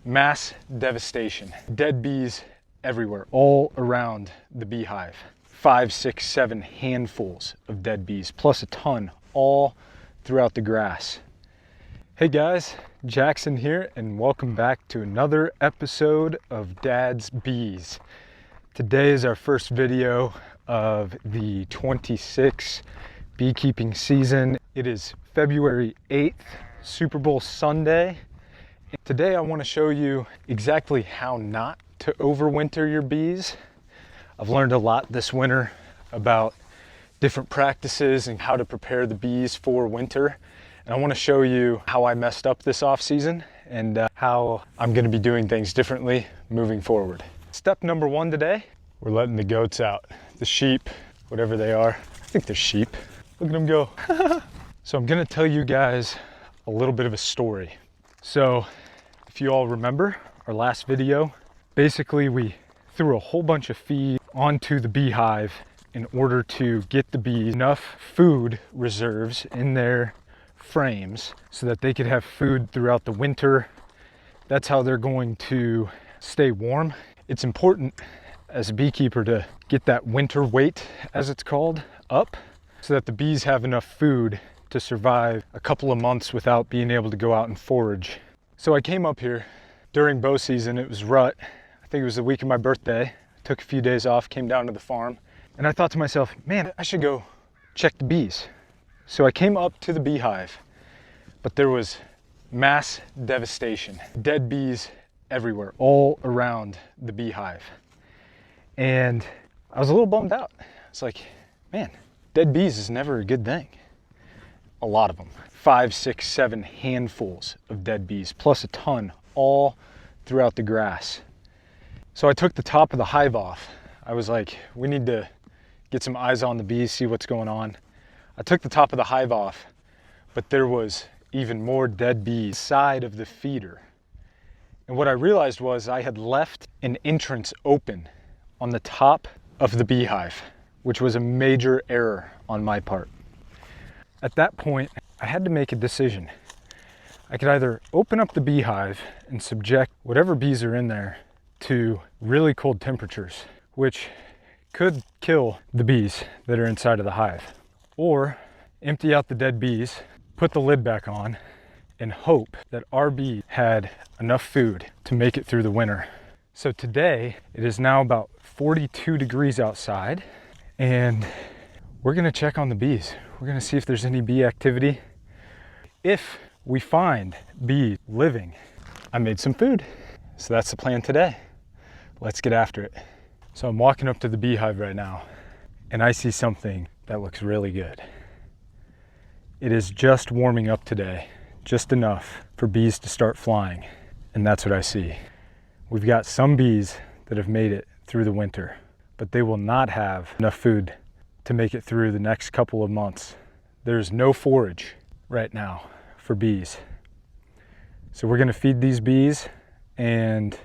Mass devastation. Dead bees everywhere, all around the beehive. 5, 6, 7 handfuls of dead bees, plus a ton all throughout the grass. Hey guys, Jackson here, and welcome back to another episode of Dad's Bees. Today is our first video of the 26 beekeeping season. It is February 8th, Super Bowl Sunday. Today I want to show you exactly how not to overwinter your bees. I've learned a lot this winter about different practices and how to prepare the bees for winter. And I want to show you how I messed up this off season and how I'm going to be doing things differently moving forward. Step number one today, we're letting the goats out. The sheep, whatever they are. I think they're sheep. Look at them go. So I'm going to tell you guys a little bit of a story. So if you all remember our last video, basically we threw a whole bunch of feed onto the beehive in order to get the bees enough food reserves in their frames so that they could have food throughout the winter. That's how they're going to stay warm. It's important as a beekeeper to get that winter weight, as it's called, up so that the bees have enough food to survive a couple of months without being able to go out and forage. So I came up here during bow season. It was rut. I think it was the week of my birthday. Took a few days off, came down to the farm, and I thought to myself, man, I should go check the bees. So I came up to the beehive, but there was mass devastation. Dead bees everywhere, all around the beehive. And I was a little bummed out. It's like, man, dead bees is never a good thing. A lot of them. 5, 6, 7 handfuls of dead bees, plus a ton all throughout the grass. So I took the top of the hive off. I was like, we need to get some eyes on the bees, see what's going on. I took the top of the hive off, but there was even more dead bees side of the feeder. And what I realized was I had left an entrance open on the top of the beehive, which was a major error on my part. At that point, I had to make a decision. I could either open up the beehive and subject whatever bees are in there to really cold temperatures, which could kill the bees that are inside of the hive, or empty out the dead bees, put the lid back on, and hope that our bee had enough food to make it through the winter. So today, it is now about 42 degrees outside, and we're gonna check on the bees. We're gonna see if there's any bee activity. If we find bees living, I made some food. So that's the plan today. Let's get after it. So I'm walking up to the beehive right now, and I see something that looks really good. It is just warming up today, just enough for bees to start flying, and that's what I see. We've got some bees that have made it through the winter, but they will not have enough food to make it through the next couple of months. There's no forage right now for bees. So we're gonna feed these bees, and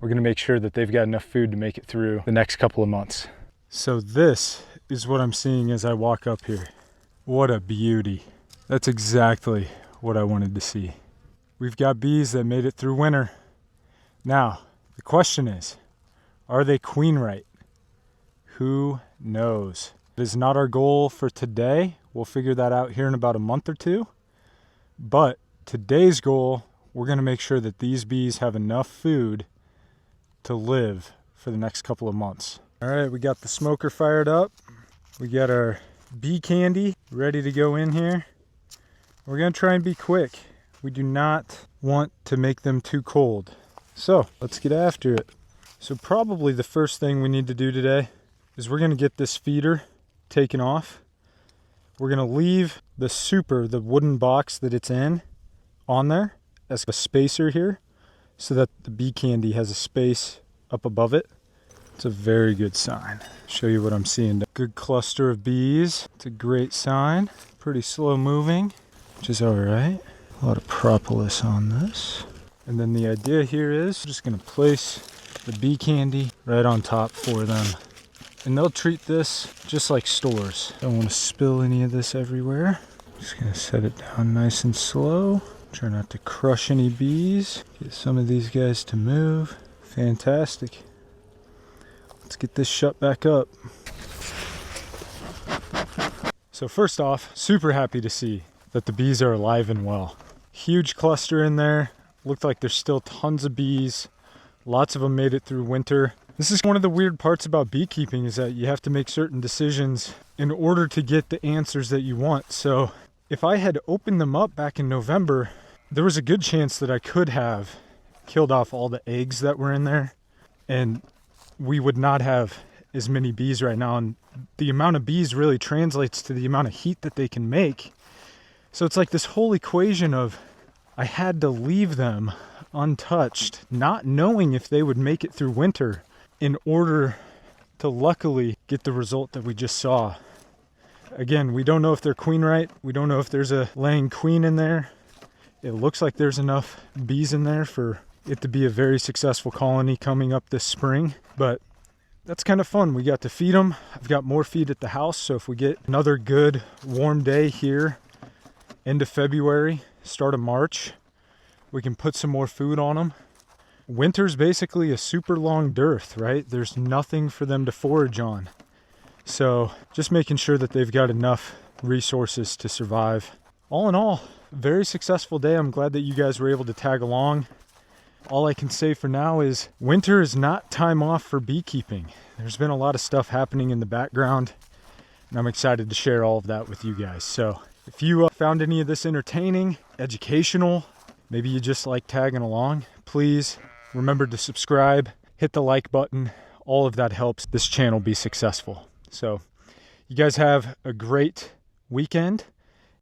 we're gonna make sure that they've got enough food to make it through the next couple of months. So this is what I'm seeing as I walk up here. What a beauty. That's exactly what I wanted to see. We've got bees that made it through winter. Now, the question is, are they queen right? Who knows? It is not our goal for today. We'll figure that out here in about a month or two. But today's goal, we're gonna make sure that these bees have enough food to live for the next couple of months. All right, we got the smoker fired up. We got our bee candy ready to go in here. We're gonna try and be quick. We do not want to make them too cold. So let's get after it. So probably the first thing we need to do today is we're gonna get this feeder taken off. We're gonna leave the wooden box that it's in, on there as a spacer here so that the bee candy has a space up above it. It's a very good sign. Show you what I'm seeing. Good cluster of bees. It's a great sign. Pretty slow moving, which is all right. A lot of propolis on this. And then the idea here is just gonna place the bee candy right on top for them. And they'll treat this just like stores. Don't want to spill any of this everywhere. Just gonna set it down nice and slow. Try not to crush any bees. Get some of these guys to move. Fantastic. Let's get this shut back up. So first off, super happy to see that the bees are alive and well. Huge cluster in there. Looked like there's still tons of bees. Lots of them made it through winter. This is one of the weird parts about beekeeping, is that you have to make certain decisions in order to get the answers that you want. So if I had opened them up back in November, there was a good chance that I could have killed off all the eggs that were in there, and we would not have as many bees right now. And the amount of bees really translates to the amount of heat that they can make. So it's like this whole equation of I had to leave them untouched, not knowing if they would make it through winter, in order to luckily get the result that we just saw. Again, we don't know if they're queen right. We don't know if there's a laying queen in there. It looks like there's enough bees in there for it to be a very successful colony coming up this spring, but that's kind of fun. We got to feed them. I've got more feed at the house, so if we get another good warm day here, end of February, start of March, we can put some more food on them. Winter's basically a super long dearth, right? There's nothing for them to forage on. So just making sure that they've got enough resources to survive. All in all, very successful day. I'm glad that you guys were able to tag along. All I can say for now is winter is not time off for beekeeping. There's been a lot of stuff happening in the background, and I'm excited to share all of that with you guys. So if you found any of this entertaining, educational, maybe you just like tagging along, please remember to subscribe, hit the like button. All of that helps this channel be successful. So you guys have a great weekend.